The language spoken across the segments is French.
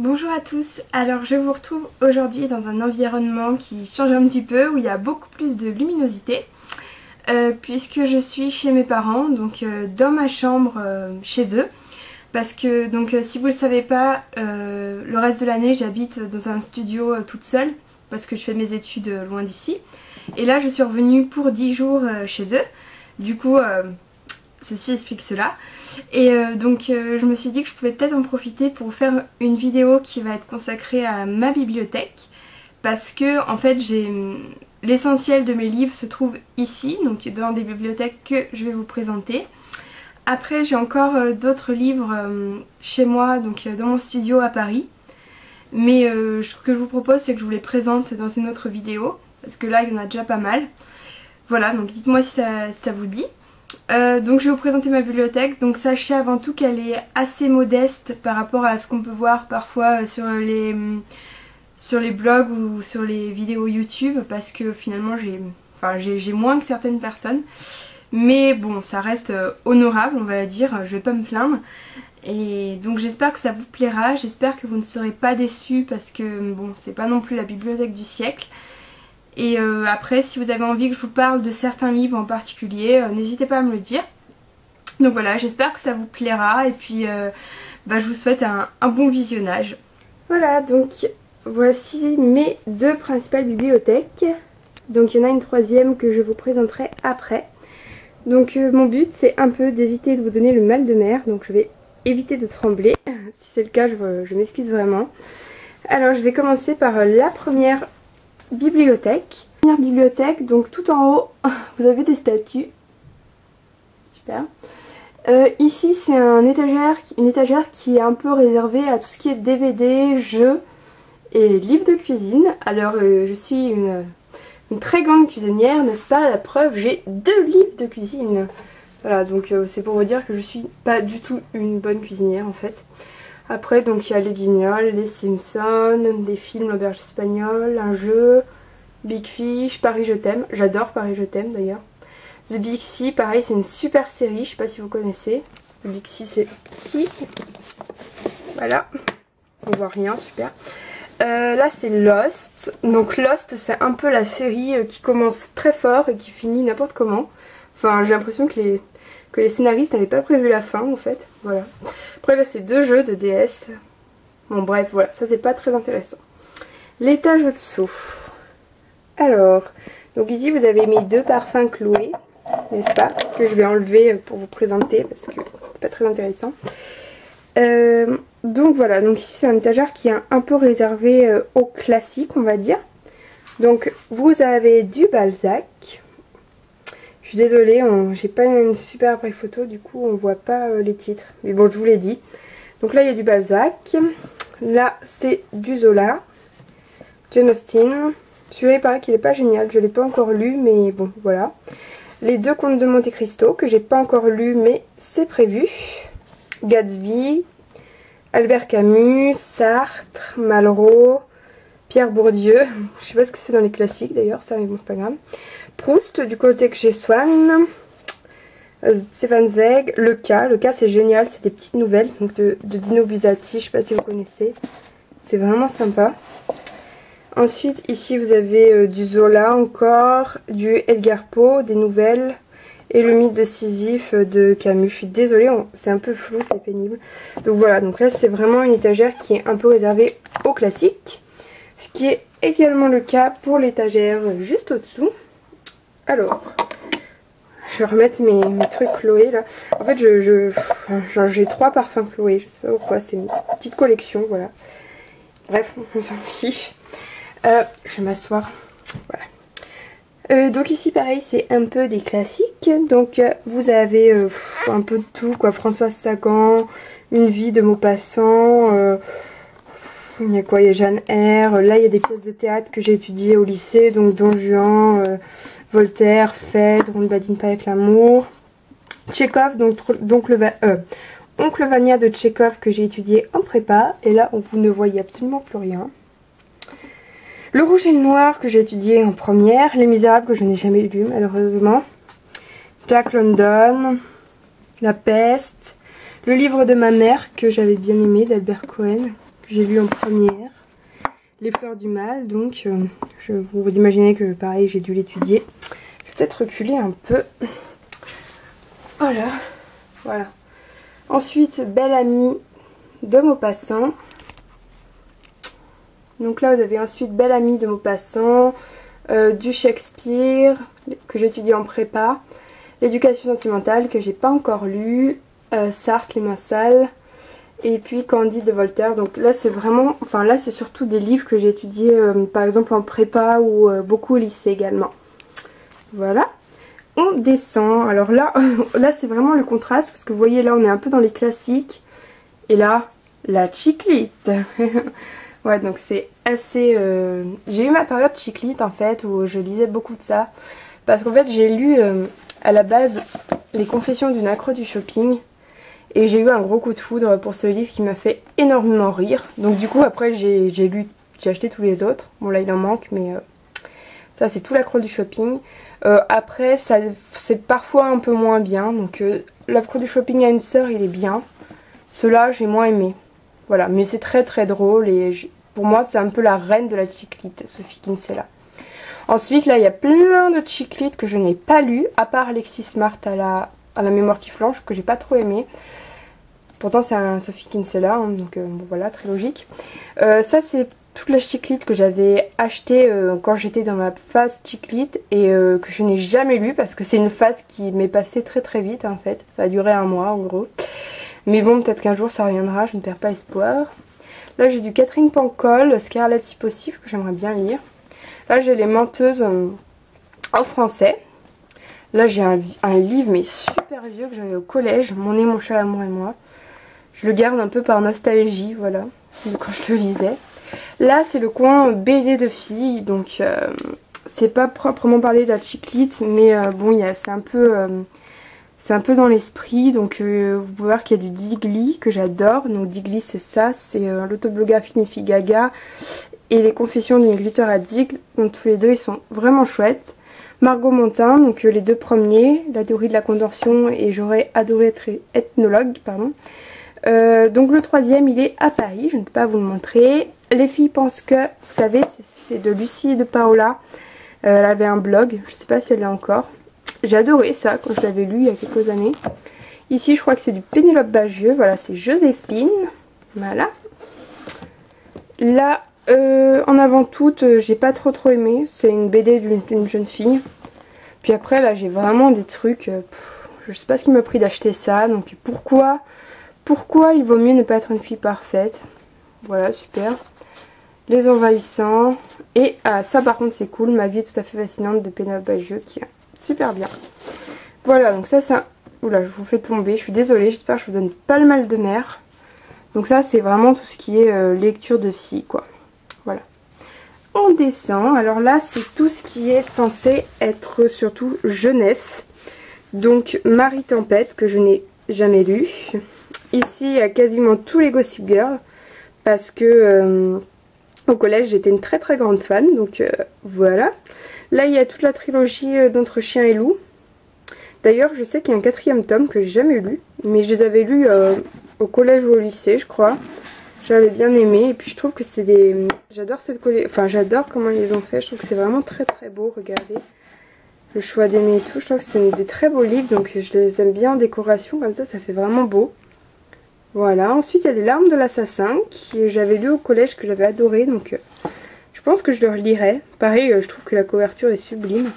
Bonjour à tous, alors je vous retrouve aujourd'hui dans un environnement qui change un petit peu, où il y a beaucoup plus de luminosité, puisque je suis chez mes parents, donc dans ma chambre chez eux, parce que donc si vous ne le savez pas, le reste de l'année j'habite dans un studio toute seule, parce que je fais mes études loin d'ici, et là je suis revenue pour 10 jours chez eux, du coup ceci explique cela. Et donc je me suis dit que je pouvais peut-être en profiter pour faire une vidéo qui va être consacrée à ma bibliothèque, parce que en fait l'essentiel de mes livres se trouve ici, donc dans des bibliothèques que je vais vous présenter. Après j'ai encore d'autres livres chez moi, donc dans mon studio à Paris, mais ce que je vous propose c'est que je vous les présente dans une autre vidéo, parce que là il y en a déjà pas mal. Voilà, donc dites-moi si ça vous dit. Donc je vais vous présenter ma bibliothèque. Donc sachez avant tout qu'elle est assez modeste par rapport à ce qu'on peut voir parfois sur les blogs ou sur les vidéos YouTube, parce que finalement j'ai moins que certaines personnes, mais bon ça reste honorable on va dire, je vais pas me plaindre. Et donc j'espère que ça vous plaira, j'espère que vous ne serez pas déçus, parce que bon c'est pas non plus la bibliothèque du siècle. Et après si vous avez envie que je vous parle de certains livres en particulier, n'hésitez pas à me le dire. Donc voilà, j'espère que ça vous plaira, et puis je vous souhaite un bon visionnage. Voilà, donc voici mes deux principales bibliothèques. Donc il y en a une troisième que je vous présenterai après. Donc mon but c'est un peu d'éviter de vous donner le mal de mer, donc je vais éviter de trembler. Si c'est le cas, je m'excuse vraiment. Alors je vais commencer par la première bibliothèque. Première bibliothèque, donc tout en haut vous avez des statues. Super. Ici c'est une étagère qui est un peu réservée à tout ce qui est DVD, jeux et livres de cuisine. Alors je suis une très grande cuisinière, n'est-ce pas? La preuve, j'ai 2 livres de cuisine. Voilà, donc c'est pour vous dire que je suis pas du tout une bonne cuisinière en fait. Après donc il y a les Guignols, les Simpsons, des films, l'auberge espagnole, un jeu, Big Fish, Paris je t'aime, j'adore Paris je t'aime d'ailleurs. The Big Sea, pareil c'est une super série, je sais pas si vous connaissez. The Big Sea c'est qui? Voilà, on voit rien, super. Là c'est Lost, donc Lost c'est un peu la série qui commence très fort et qui finit n'importe comment. Enfin j'ai l'impression que les scénaristes n'avaient pas prévu la fin en fait, voilà. Après là c'est 2 jeux de DS, bon bref voilà, ça c'est pas très intéressant. L'étage au-dessous. Alors, donc ici vous avez mes 2 parfums Chloé, n'est-ce pas, que je vais enlever pour vous présenter parce que c'est pas très intéressant. Donc voilà, donc ici c'est un étagère qui est un peu réservé au classique on va dire. Donc vous avez du Balzac. Je suis désolée, j'ai pas une super appareil photo, du coup on voit pas les titres. Mais bon, je vous l'ai dit. Donc là il y a du Balzac. Là c'est du Zola. Jane Austen. Celui-là il paraît qu'il est pas génial, je l'ai pas encore lu, mais bon voilà. Les 2 contes de Monte Cristo que j'ai pas encore lu, mais c'est prévu. Gatsby. Albert Camus, Sartre, Malraux, Pierre Bourdieu. Je sais pas ce que c'est dans les classiques d'ailleurs, ça, mais bon c'est pas grave. Proust du côté que j'ai Swann, Stefan Zweig, Le Cas c'est génial, c'est des petites nouvelles donc de Dino Buzzati, je sais pas si vous connaissez, c'est vraiment sympa. Ensuite ici vous avez du Zola encore, du Edgar Poe, des nouvelles, et le mythe de Sisyphe de Camus. Je suis désolée, c'est un peu flou, c'est pénible. Donc voilà, donc là c'est vraiment une étagère qui est un peu réservée aux classiques, ce qui est également le cas pour l'étagère juste au-dessous. Alors, je vais remettre mes trucs Chloé là. En fait, j'ai 3 parfums Chloé, je sais pas pourquoi, c'est une petite collection, voilà. Bref, on s'en fiche. Je vais m'asseoir, voilà. Donc ici pareil, c'est un peu des classiques. Donc vous avez un peu de tout quoi. Françoise Sagan, Une vie de Maupassant. Il y a quoi? Il y a Jeanne R. Là il y a des pièces de théâtre que j'ai étudiées au lycée, donc Don Juan, Voltaire, Phèdre, On ne badine pas avec l'amour. Tchekhov, donc Oncle Vania de Tchekhov que j'ai étudié en prépa. Et là vous ne voyez absolument plus rien. Le Rouge et le Noir que j'ai étudié en première. Les Misérables que je n'ai jamais lu malheureusement. Jack London. La Peste. Le livre de ma mère que j'avais bien aimé d'Albert Cohen, que j'ai lu en première. Les fleurs du mal, donc vous imaginez que pareil j'ai dû l'étudier. Je vais peut-être reculer un peu. Voilà, voilà. Ensuite, Belle Amie de Maupassant. Donc là vous avez ensuite Belle Amie de Maupassant, du Shakespeare que j'étudie en prépa, l'éducation sentimentale que j'ai pas encore lu, Sartre, les mains sales, et puis Candide de Voltaire. Donc là c'est vraiment, enfin là c'est surtout des livres que j'ai étudiés par exemple en prépa ou beaucoup au lycée également. Voilà. On descend, alors là, là c'est vraiment le contraste parce que vous voyez là on est un peu dans les classiques et là la chiclite. Ouais, donc c'est assez... J'ai eu ma période chiclite en fait où je lisais beaucoup de ça parce qu'en fait j'ai lu à la base Les Confessions d'une accro du shopping et j'ai eu un gros coup de foudre pour ce livre qui m'a fait énormément rire. Donc du coup après j'ai acheté tous les autres. Bon là il en manque mais ça c'est tout l'accro du shopping. Après c'est parfois un peu moins bien, donc l'accro du shopping à une sœur il est bien. Ceux-là j'ai moins aimé. Voilà, mais c'est très très drôle et pour moi c'est un peu la reine de la chiclite, Sophie Kinsella. Ensuite là il y a plein de chiclites que je n'ai pas lu, à part Alexis Smart à la mémoire qui flanche que j'ai pas trop aimé. Pourtant c'est un Sophie Kinsella, hein, donc bon, voilà, très logique. Ça c'est toute la chiclite que j'avais acheté quand j'étais dans ma phase chiclite et que je n'ai jamais lu parce que c'est une phase qui m'est passée très très vite en fait. Ça a duré un mois en gros. Mais bon, peut-être qu'un jour ça reviendra, je ne perds pas espoir. Là j'ai du Catherine Pancol, Scarlett si possible, que j'aimerais bien lire. Là j'ai Les Menteuses en français. Là j'ai un livre mais super vieux que j'avais au collège, Mon nez, mon chat, l'amour et moi. Je le garde un peu par nostalgie, voilà, de quand je le lisais. Là c'est le coin BD de filles, donc c'est pas proprement parler de la chiclite, mais bon c'est un peu dans l'esprit. Donc vous pouvez voir qu'il y a du Digli que j'adore. Donc Digli c'est ça, c'est l'autobiographie d'une fille gaga et les confessions d'une glitter addict. Donc tous les deux ils sont vraiment chouettes. Margot Montin, donc les deux premiers, La théorie de la contorsion et J'aurais adoré être ethnologue, pardon. Donc le troisième il est à Paris, je ne peux pas vous le montrer. Les filles pensent que, vous savez, c'est de Lucie et de Paola. Elle avait un blog, je ne sais pas si elle l'a encore. J'ai adoré ça quand je l'avais lu il y a quelques années. Ici je crois que c'est du Pénélope Bagieux, voilà c'est Joséphine. Voilà. Là en avant toute j'ai pas trop aimé, c'est une BD d'une jeune fille. Puis après là j'ai vraiment des trucs, je sais pas ce qui m'a pris d'acheter ça, donc pourquoi il vaut mieux ne pas être une fille parfaite. Voilà, super. Les Envahissants. Et ça par contre c'est cool, Ma vie est tout à fait fascinante de Pénélope Bagieux qui est super bien. Voilà, donc ça c'est un... Oula, je vous fais tomber, je suis désolée, j'espère que je vous donne pas le mal de mer. Donc ça c'est vraiment tout ce qui est lecture de filles quoi. Voilà. On descend, alors là c'est tout ce qui est censé être surtout jeunesse. Donc Marie Tempête que je n'ai jamais lu. Ici il y a quasiment tous les Gossip Girl parce que au collège j'étais une très grande fan, donc voilà. Là il y a toute la trilogie d'Entre Chien et Loup. D'ailleurs je sais qu'il y a un 4e tome que j'ai jamais lu, mais je les avais lus au collège ou au lycée je crois. J'avais bien aimé et puis je trouve que c'est des... J'adore cette collection, enfin j'adore comment ils les ont fait, je trouve que c'est vraiment très beau, regardez. Le choix d'aimer et tout, je trouve que c'est des très beaux livres, donc je les aime bien en décoration, comme ça fait vraiment beau. Voilà, ensuite il y a Les Larmes de l'assassin, qui j'avais lu au collège, que j'avais adoré, donc je pense que je le relirai. Pareil, je trouve que la couverture est sublime.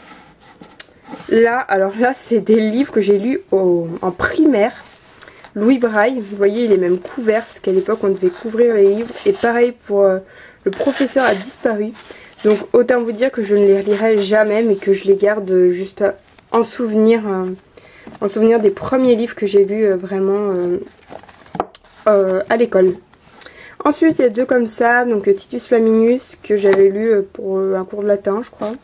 Là, alors là c'est des livres que j'ai lus en primaire. Louis Braille, vous voyez il est même couvert, parce qu'à l'époque on devait couvrir les livres. Et pareil pour Le professeur a disparu. Donc autant vous dire que je ne les relirai jamais, mais que je les garde juste en souvenir des premiers livres que j'ai lus vraiment à l'école. Ensuite il y a deux comme ça, donc Titus Flaminus que j'avais lu pour un cours de latin je crois.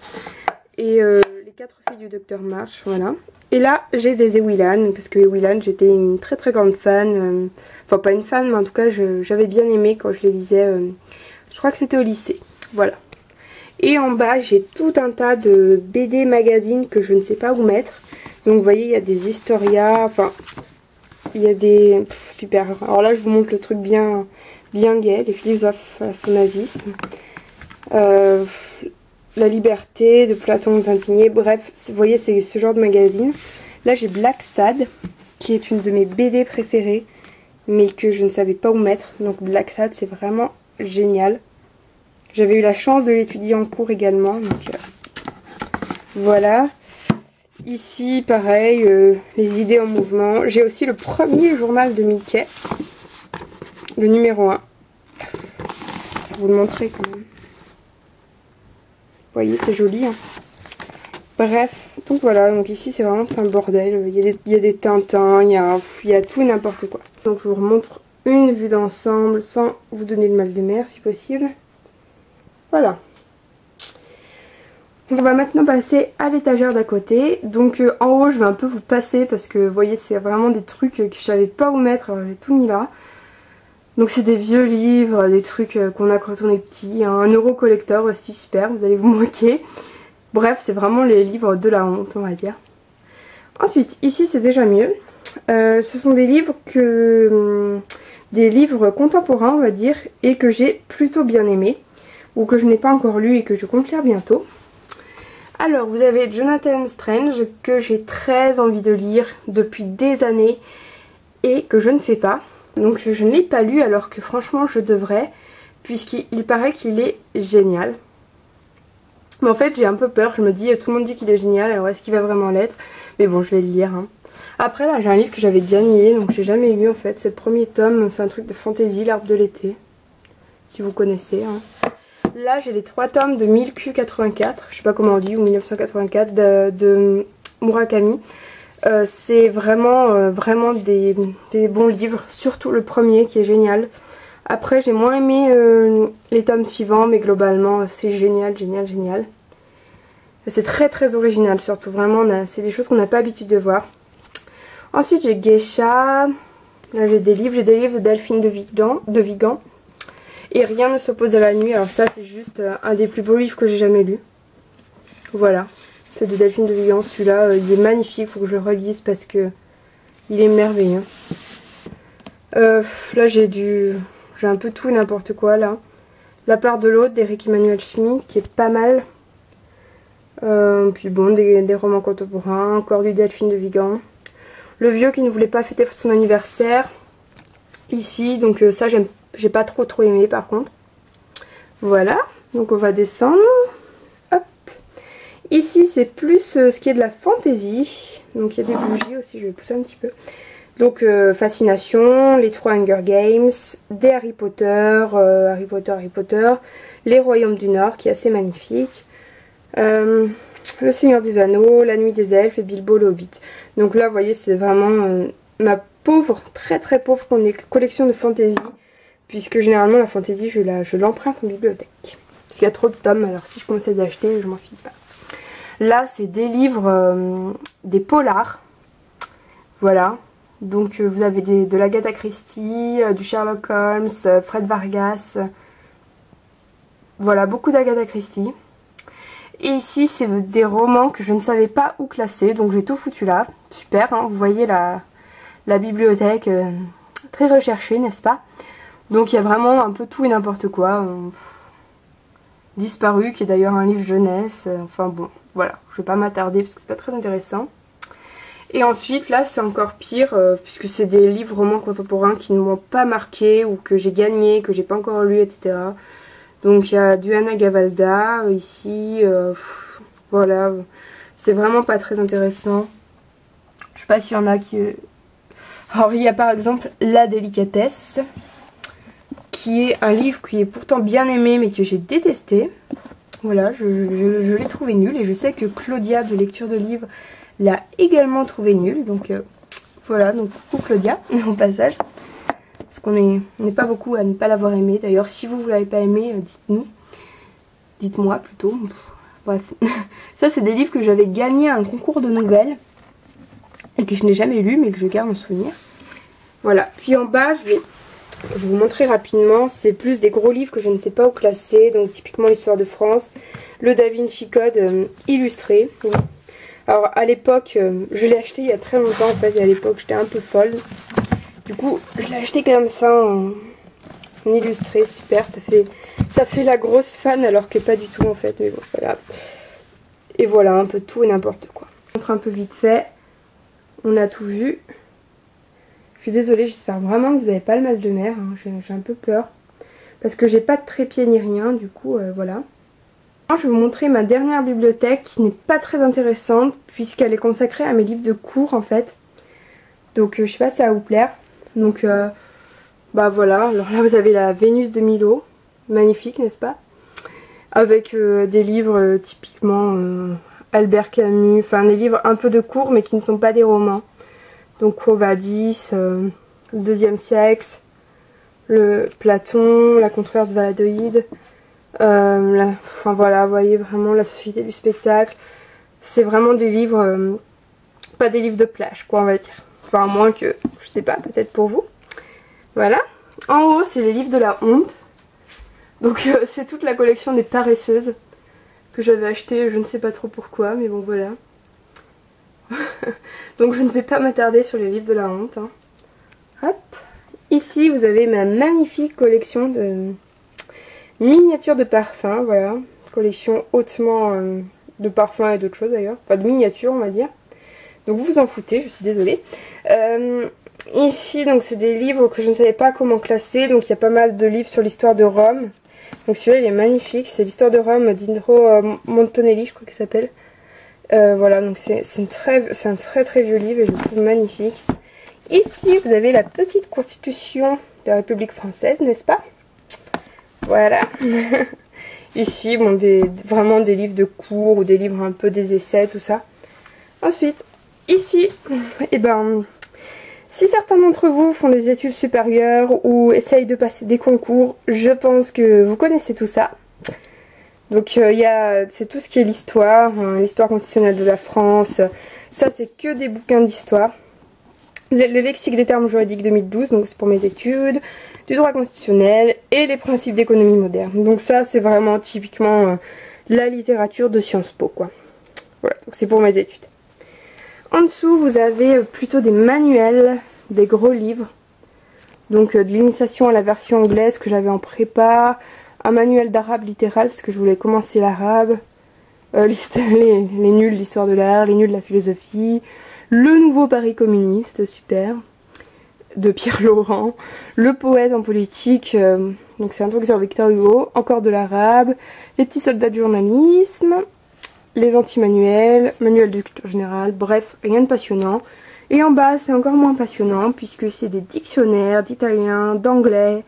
Et Les 4 filles du docteur March, voilà. Et là j'ai des Ewilan, parce que Ewilan j'étais une très grande fan, enfin pas une fan mais en tout cas j'avais bien aimé quand je les lisais, je crois que c'était au lycée, voilà. Et en bas j'ai tout un tas de BD magazines que je ne sais pas où mettre. Donc vous voyez il y a des Historia, enfin il y a des... super. Alors là je vous montre le truc bien bien gai, les philosophes face au nazisme. La liberté de Platon aux indignés, bref, vous voyez, c'est ce genre de magazine. Là, j'ai Black Sad, qui est une de mes BD préférées, mais que je ne savais pas où mettre. Donc Black Sad, c'est vraiment génial. J'avais eu la chance de l'étudier en cours également, donc voilà. Ici, pareil, les idées en mouvement. J'ai aussi le premier journal de Mickey, le numéro 1. Je vais vous le montrer quand même. Vous voyez, c'est joli, hein. Bref, donc voilà, donc ici c'est vraiment un bordel. Il y a des Tintins, il y a tout et n'importe quoi. Donc je vous remontre une vue d'ensemble sans vous donner le mal de mer si possible. Voilà. Donc on va maintenant passer à l'étagère d'à côté. Donc en haut je vais un peu vous passer parce que vous voyez c'est vraiment des trucs que je savais pas où mettre, alors j'ai tout mis là. Donc c'est des vieux livres, des trucs qu'on a quand on est petit, un euro collector aussi, super, vous allez vous moquer. Bref, c'est vraiment les livres de la honte, on va dire. Ensuite, ici c'est déjà mieux. Ce sont des livres des livres contemporains, on va dire, et que j'ai plutôt bien aimés, ou que je n'ai pas encore lu et que je compte lire bientôt. Alors, vous avez Jonathan Strange, que j'ai très envie de lire depuis des années, et que je ne fais pas. Donc je ne l'ai pas lu alors que franchement je devrais, puisqu'il paraît qu'il est génial. Mais en fait j'ai un peu peur, je me dis tout le monde dit qu'il est génial, alors est-ce qu'il va vraiment l'être? Mais bon, je vais le lire, hein. Après là j'ai un livre que j'avais déjà nié, donc j'ai jamais lu en fait. C'est le premier tome, c'est un truc de fantasy, l'arbre de l'été, si vous connaissez, hein. Là j'ai les 3 tomes de 1000Q84, je sais pas comment on dit, ou 1984 de Murakami. C'est vraiment des bons livres, surtout le premier qui est génial. Après j'ai moins aimé les tomes suivants, mais globalement c'est génial, génial, génial. C'est très très original surtout, vraiment c'est des choses qu'on n'a pas l'habitude de voir. Ensuite j'ai Geisha, là j'ai des livres de Delphine de Vigan. Et Rien ne s'oppose à la nuit, alors ça c'est juste un des plus beaux livres que j'ai jamais lu. Voilà. C'est de Delphine de Vigan, celui-là, il est magnifique, faut que je le relise parce que il est merveilleux. Là j'ai un peu tout et n'importe quoi là. La part de l'autre d'Eric Emmanuel Schmitt qui est pas mal. Puis bon, des romans contemporains, encore du Delphine de Vigan. Le vieux qui ne voulait pas fêter son anniversaire. Ici, donc ça j'ai pas trop aimé par contre. Voilà, donc on va descendre. Ici c'est plus ce qui est de la fantaisie. Donc il y a des bougies aussi, je vais pousser un petit peu. Donc Fascination, les 3 Hunger Games, des Harry Potter, Harry Potter, les Royaumes du Nord qui est assez magnifique. Le Seigneur des Anneaux, La Nuit des Elfes et Bilbo le Hobbit. Donc là vous voyez c'est vraiment ma pauvre, très pauvre collection de fantaisie. Puisque généralement la fantaisie je l'emprunte en bibliothèque. Parce qu'il y a trop de tomes, alors si je commençais d'acheter je m'en file pas. Là c'est des livres, des polars. Voilà. Donc vous avez de l'Agatha Christie, du Sherlock Holmes, Fred Vargas. Voilà, beaucoup d'Agatha Christie. Et ici c'est des romans que je ne savais pas où classer. Donc j'ai tout foutu là. Super, hein, vous voyez la bibliothèque très recherchée, n'est-ce pas? Donc il y a vraiment un peu tout et n'importe quoi. Disparu, qui est d'ailleurs un livre jeunesse. Enfin bon, voilà, je vais pas m'attarder parce que c'est pas très intéressant. Et ensuite là c'est encore pire puisque c'est des livres romans contemporains qui ne m'ont pas marqué ou que j'ai gagné, que j'ai pas encore lu, etc. Donc il y a du Anna Gavalda ici, voilà, c'est vraiment pas très intéressant. Je sais pas s'il y en a qui... Alors il y a par exemple La Délicatesse, qui est un livre qui est pourtant bien aimé mais que j'ai détesté. Voilà, je l'ai trouvé nul et je sais que Claudia de Lecture de Livres l'a également trouvé nul. Donc voilà, donc coucou Claudia au passage. Parce qu'on n'est pas beaucoup à ne pas l'avoir aimé. D'ailleurs si vous ne l'avez pas aimé, dites-nous. Dites-moi plutôt. Bref, ça c'est des livres que j'avais gagné à un concours de nouvelles et que je n'ai jamais lu mais que je garde en souvenir. Voilà, puis en bas je vais vous montrer rapidement, c'est plus des gros livres que je ne sais pas où classer, donc typiquement l'histoire de France, le Da Vinci Code illustré. Oui. Alors à l'époque, je l'ai acheté il y a très longtemps en fait, et à l'époque j'étais un peu folle. Du coup je l'ai acheté comme ça une illustrée, super, ça fait la grosse fan alors que pas du tout en fait, mais bon c'est pas grave. Et voilà, un peu tout et n'importe quoi. Je montre un peu vite fait, on a tout vu. Je suis désolée, j'espère vraiment que vous n'avez pas le mal de mer, hein. J'ai un peu peur. Parce que j'ai pas de trépied ni rien, du coup voilà. Je vais vous montrer ma dernière bibliothèque qui n'est pas très intéressante puisqu'elle est consacrée à mes livres de cours en fait. Donc je sais pas si ça va vous plaire. Donc bah voilà, alors là vous avez la Vénus de Milo, magnifique n'est-ce pas? Avec des livres typiquement Albert Camus, enfin des livres un peu de cours mais qui ne sont pas des romans. Donc Quo Vadis, le deuxième sexe, le Platon, la controverse valadoïde, enfin voilà, vous voyez vraiment la société du spectacle. C'est vraiment des livres, pas des livres de plage quoi on va dire. Enfin à moins que, je sais pas, peut-être pour vous. Voilà. En haut c'est les livres de la honte. Donc c'est toute la collection des paresseuses que j'avais acheté, je ne sais pas trop pourquoi, mais bon voilà. Donc je ne vais pas m'attarder sur les livres de la honte. Hein. Hop. Ici vous avez ma magnifique collection de miniatures de parfums, voilà. Collection hautement de parfums et d'autres choses d'ailleurs. Enfin de miniatures on va dire. Donc vous vous en foutez, je suis désolée. Ici donc c'est des livres que je ne savais pas comment classer. Donc il y a pas mal de livres sur l'histoire de Rome. Donc celui-là il est magnifique. C'est l'histoire de Rome d'Indro Montanelli je crois qu'il s'appelle. Voilà, donc c'est un très vieux livre et je le trouve magnifique. Ici, vous avez la petite constitution de la République française, n'est-ce pas? Voilà. Ici, bon, vraiment des livres de cours ou des livres un peu des essais, tout ça. Ensuite, ici, eh ben, si certains d'entre vous font des études supérieures ou essayent de passer des concours, je pense que vous connaissez tout ça. Donc c'est tout ce qui est l'histoire, l'histoire constitutionnelle de la France. Ça c'est que des bouquins d'histoire. Le lexique des termes juridiques 2012, donc c'est pour mes études, du droit constitutionnel et les principes d'économie moderne. Donc ça c'est vraiment typiquement la littérature de Sciences Po quoi. Voilà, donc c'est pour mes études. En dessous vous avez plutôt des manuels, des gros livres. Donc de l'initiation à la version anglaise que j'avais en prépa. Un manuel d'arabe littéral parce que je voulais commencer l'arabe, les nuls d'histoire de l'art, les nuls de la philosophie, le nouveau Paris communiste, super, de Pierre Laurent, le poète en politique, donc c'est un truc sur Victor Hugo, encore de l'arabe, les petits soldats du journalisme, les anti-manuels, manuel de culture générale, bref, rien de passionnant. Et en bas c'est encore moins passionnant puisque c'est des dictionnaires d'italien, d'anglais,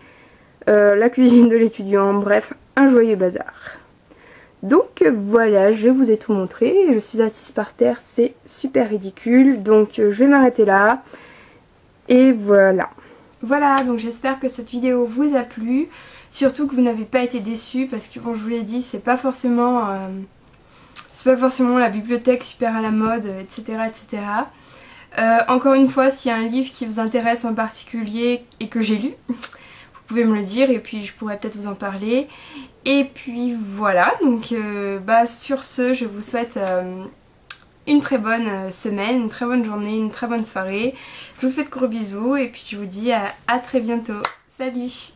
la cuisine de l'étudiant, bref, un joyeux bazar. Donc voilà, je vous ai tout montré, je suis assise par terre, c'est super ridicule, donc je vais m'arrêter là, et voilà. Voilà, donc j'espère que cette vidéo vous a plu, surtout que vous n'avez pas été déçus, parce que bon, je vous l'ai dit, c'est pas forcément la bibliothèque super à la mode, etc. etc. Encore une fois, s'il y a un livre qui vous intéresse en particulier et que j'ai lu, vous pouvez me le dire et puis je pourrais peut-être vous en parler. Et puis voilà, donc sur ce, je vous souhaite une très bonne semaine, une très bonne journée, une très bonne soirée. Je vous fais de gros bisous et puis je vous dis à très bientôt. Salut!